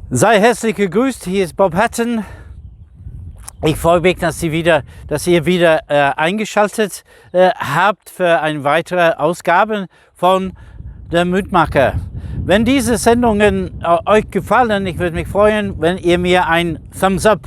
Sei herzlich gegrüßt, hier ist Bob Hatton. Ich freue mich, dass ihr wieder eingeschaltet habt für eine weitere Ausgabe von der Mutmacher. Wenn diese Sendungen euch gefallen, ich würde mich freuen, wenn ihr mir ein Thumbs Up,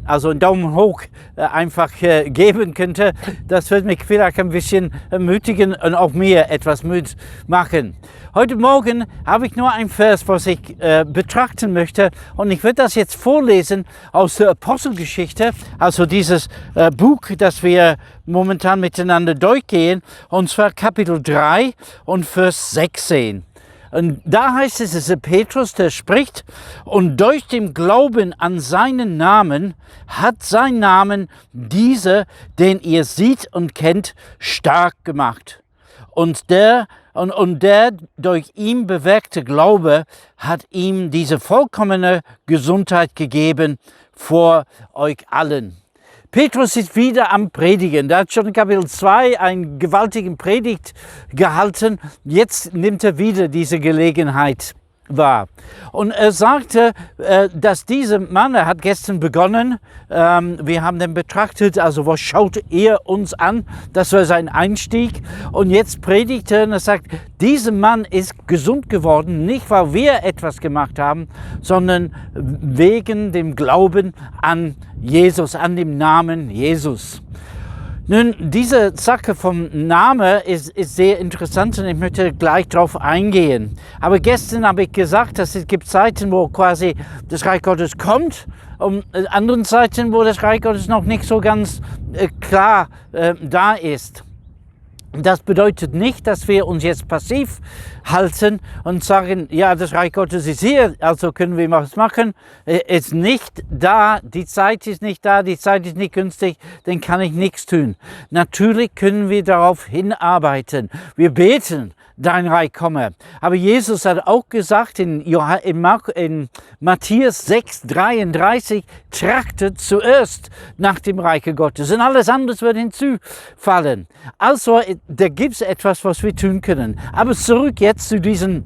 also einen Daumen hoch einfach geben könnte. Das würde mich vielleicht ein bisschen ermutigen und auch mir etwas Mut machen. Heute Morgen habe ich nur ein Vers, was ich betrachten möchte, und ich würde das jetzt vorlesen aus der Apostelgeschichte, also dieses Buch, das wir momentan miteinander durchgehen, und zwar Kapitel 3 und Vers 16. Und da heißt es ist Petrus, der spricht, und durch den Glauben an seinen Namen hat sein Namen diese, den ihr seht und kennt, stark gemacht. Und der durch ihn bewirkte Glaube hat ihm diese vollkommene Gesundheit gegeben vor euch allen. Petrus ist wieder am Predigen. Er hat schon in Kapitel 2 einen gewaltigen Predigt gehalten. Jetzt nimmt er wieder diese Gelegenheit wahr. Und er sagte, dass dieser Mann, er hat gestern begonnen, wir haben den betrachtet, also was schaut er uns an? Das war sein Einstieg. Und jetzt predigt er und er sagt, dieser Mann ist gesund geworden, nicht weil wir etwas gemacht haben, sondern wegen dem Glauben an Jesus, an dem Namen Jesus. Nun, diese Sache vom Namen ist sehr interessant und ich möchte gleich darauf eingehen. Aber gestern habe ich gesagt, dass es gibt Zeiten, wo quasi das Reich Gottes kommt, und anderen Zeiten, wo das Reich Gottes noch nicht so ganz klar da ist. Das bedeutet nicht, dass wir uns jetzt passiv halten und sagen, ja, das Reich Gottes ist hier, also können wir was machen. Ist nicht da, die Zeit ist nicht da, die Zeit ist nicht günstig, dann kann ich nichts tun. Natürlich können wir darauf hinarbeiten. Wir beten, dein Reich komme. Aber Jesus hat auch gesagt in Matthäus 6,33, trachtet zuerst nach dem Reiche Gottes und alles andere wird hinzufallen. Also da gibt es etwas, was wir tun können. Aber zurück jetzt zu diesen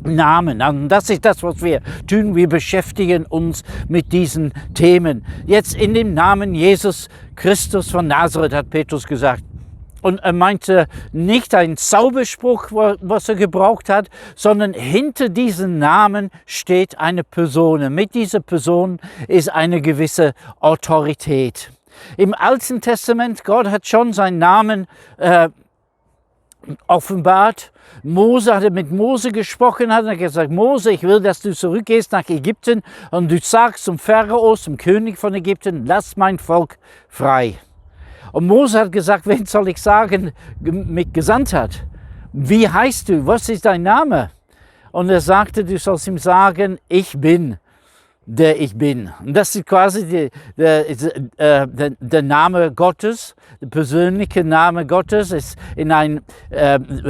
Namen. Und das ist das, was wir tun. Wir beschäftigen uns mit diesen Themen. Jetzt in dem Namen Jesus Christus von Nazareth, hat Petrus gesagt. Und er meinte nicht einen Zauberspruch, was er gebraucht hat, sondern hinter diesem Namen steht eine Person. Und mit dieser Person ist eine gewisse Autorität. Im Alten Testament, Gott hat schon seinen Namen offenbart. Mose hatte mit Mose gesprochen, hat gesagt, Mose, ich will, dass du zurückgehst nach Ägypten und du sagst zum Pharao, zum König von Ägypten, lass mein Volk frei. Und Mose hat gesagt, wen soll ich sagen, mich gesandt hat? Wie heißt du? Was ist dein Name? Und er sagte, du sollst ihm sagen, ich bin, der ich bin. Und das ist quasi der Name Gottes, der persönliche Name Gottes, ist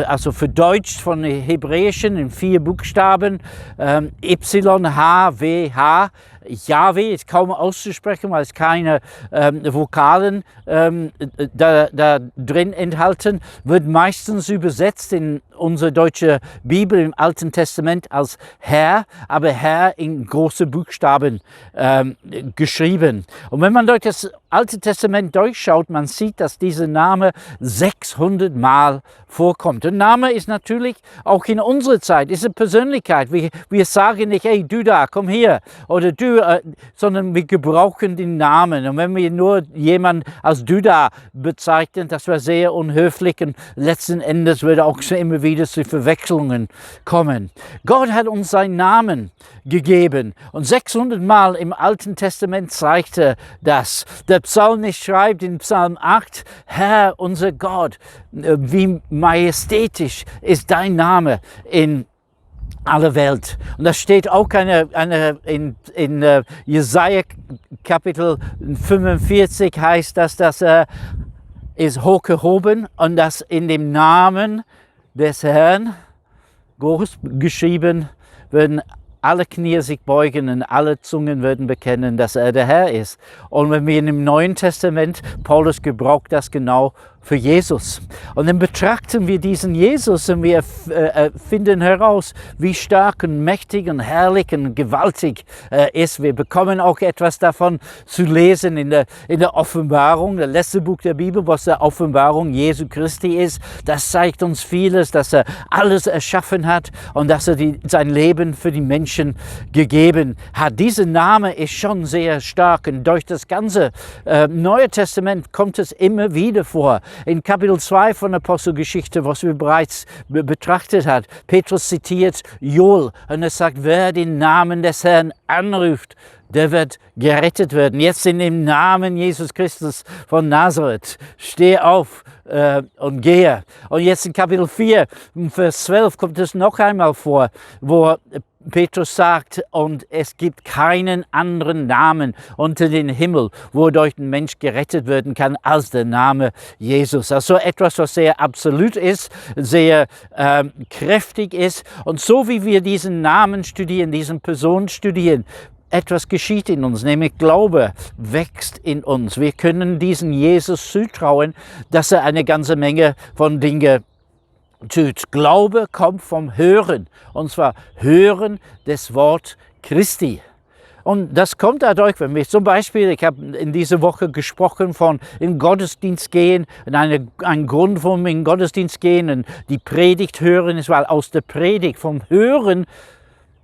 also verdeutscht von Hebräischen in 4 Buchstaben, YHWH. Yahweh ist kaum auszusprechen, weil es keine Vokalen da drin enthalten, wird meistens übersetzt in unsere deutsche Bibel im Alten Testament als Herr, aber Herr in große Buchstaben geschrieben. Und wenn man durch das Alte Testament durchschaut, man sieht, dass dieser Name 600 Mal vorkommt. Der Name ist natürlich auch in unserer Zeit, ist eine Persönlichkeit. Wir sagen nicht, hey, du da, komm her, oder du, sondern wir gebrauchen den Namen. Und wenn wir nur jemanden als du da bezeichnen, das wäre sehr unhöflich und letzten Endes würde auch immer wieder zu Verwechslungen kommen. Gott hat uns seinen Namen gegeben und 600 Mal im Alten Testament zeigte das. Der Psalmist schreibt in Psalm 8, Herr, unser Gott, wie majestätisch ist dein Name in aller Welt. Und das steht auch in Jesaja Kapitel 45 heißt das ist hochgehoben und dass in dem Namen des Herrn, groß geschrieben, werden alle Knie sich beugen und alle Zungen werden bekennen, dass er der Herr ist. Und wenn wir in dem Neuen Testament, Paulus gebraucht das genau für Jesus. Und dann betrachten wir diesen Jesus und wir finden heraus, wie stark und mächtig und herrlich und gewaltig er ist. Wir bekommen auch etwas davon zu lesen in der Offenbarung, das letzte Buch der Bibel, was der Offenbarung Jesu Christi ist. Das zeigt uns vieles, dass er alles erschaffen hat und dass er sein Leben für die Menschen gegeben hat. Dieser Name ist schon sehr stark und durch das ganze Neue Testament kommt es immer wieder vor. In Kapitel 2 von der Apostelgeschichte, was wir bereits betrachtet haben, Petrus zitiert Joel und er sagt, wer den Namen des Herrn anruft, der wird gerettet werden. Jetzt in dem Namen Jesus Christus von Nazareth, steh auf und gehe. Und jetzt in Kapitel 4, Vers 12 kommt es noch einmal vor, wo Petrus sagt, und es gibt keinen anderen Namen unter den Himmel, wodurch ein Mensch gerettet werden kann, als der Name Jesus. Also etwas, was sehr absolut ist, sehr kräftig ist. Und so wie wir diesen Namen studieren, diesen Person studieren, etwas geschieht in uns, nämlich Glaube wächst in uns. Wir können diesen Jesus zutrauen, dass er eine ganze Menge von Dingen tut. Glaube kommt vom Hören, und zwar Hören des Wort Christi. Und das kommt dadurch, wenn wir zum Beispiel, ich habe in dieser Woche gesprochen von in Gottesdienst gehen, und ein Grund, warum wir in Gottesdienst gehen und die Predigt hören, ist, weil aus der Predigt, vom Hören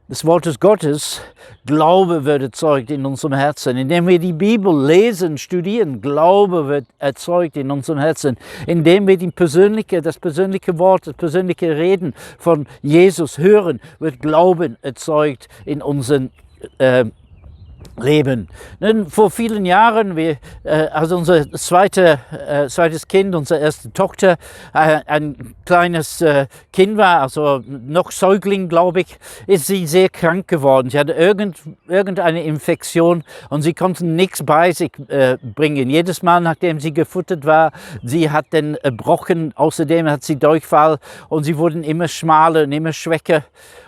des Wortes Gottes, Glaube wird erzeugt in unserem Herzen. Indem wir die Bibel lesen, studieren, Glaube wird erzeugt in unserem Herzen. Indem wir das persönliche Wort, das persönliche Reden von Jesus hören, wird Glauben erzeugt in unserem Leben. Vor vielen Jahren, also unser zweites Kind, unsere erste Tochter, ein kleines Kind war, also noch Säugling, glaube ich, ist sie sehr krank geworden. Sie hatte irgendeine Infektion und sie konnte nichts bei sich bringen. Jedes Mal, nachdem sie gefuttert war, sie hat den erbrochen. Außerdem hat sie Durchfall und sie wurden immer schmaler und immer schwächer.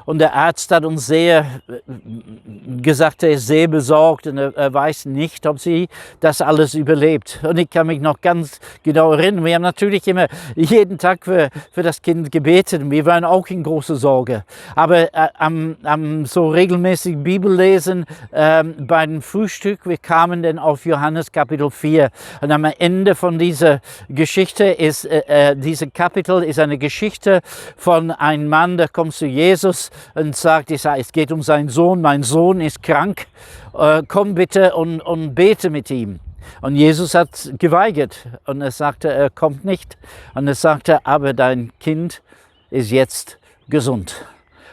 Und der Arzt hat uns gesagt, er ist sehr besorgt und er weiß nicht, ob sie das alles überlebt. Und ich kann mich noch ganz genau erinnern, wir haben natürlich immer jeden Tag für das Kind gebetet. Wir waren auch in großer Sorge. Aber am so regelmäßig Bibellesen beim Frühstück, wir kamen dann auf Johannes Kapitel 4. Und am Ende von dieser Geschichte ist, dieses Kapitel ist eine Geschichte von einem Mann, der kommt zu Jesus und sagt, es geht um seinen Sohn, mein Sohn ist krank, komm bitte und bete mit ihm. Und Jesus hat geweigert und er sagte, er kommt nicht. Und er sagte, aber dein Kind ist jetzt gesund.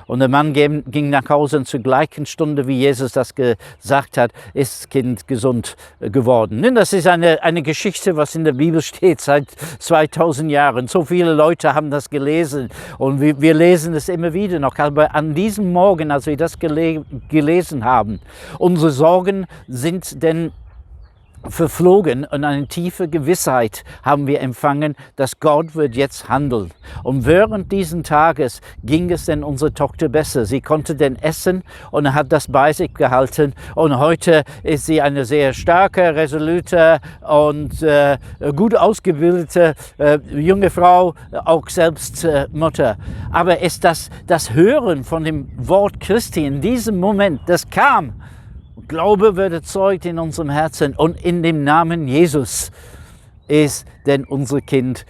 Und der Mann ging nach Hause und zur gleichen Stunde, wie Jesus das gesagt hat, ist das Kind gesund geworden. Nun, das ist eine Geschichte, was in der Bibel steht seit 2000 Jahren. So viele Leute haben das gelesen und wir lesen es immer wieder noch. Aber an diesem Morgen, als wir das gelesen haben, unsere Sorgen sind denn verflogen und eine tiefe Gewissheit haben wir empfangen, dass Gott wird jetzt handeln. Und während diesen Tages ging es denn unserer Tochter besser. Sie konnte denn essen und hat das bei sich gehalten. Und heute ist sie eine sehr starke, resolute und gut ausgebildete junge Frau, auch selbst Mutter. Aber ist das Hören von dem Wort Christi in diesem Moment, das kam. Glaube wird erzeugt in unserem Herzen und in dem Namen Jesus ist denn unser Kind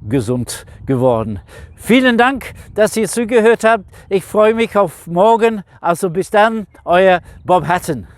gesund geworden. Vielen Dank, dass ihr zugehört habt. Ich freue mich auf morgen. Also bis dann, euer Bob Hatton.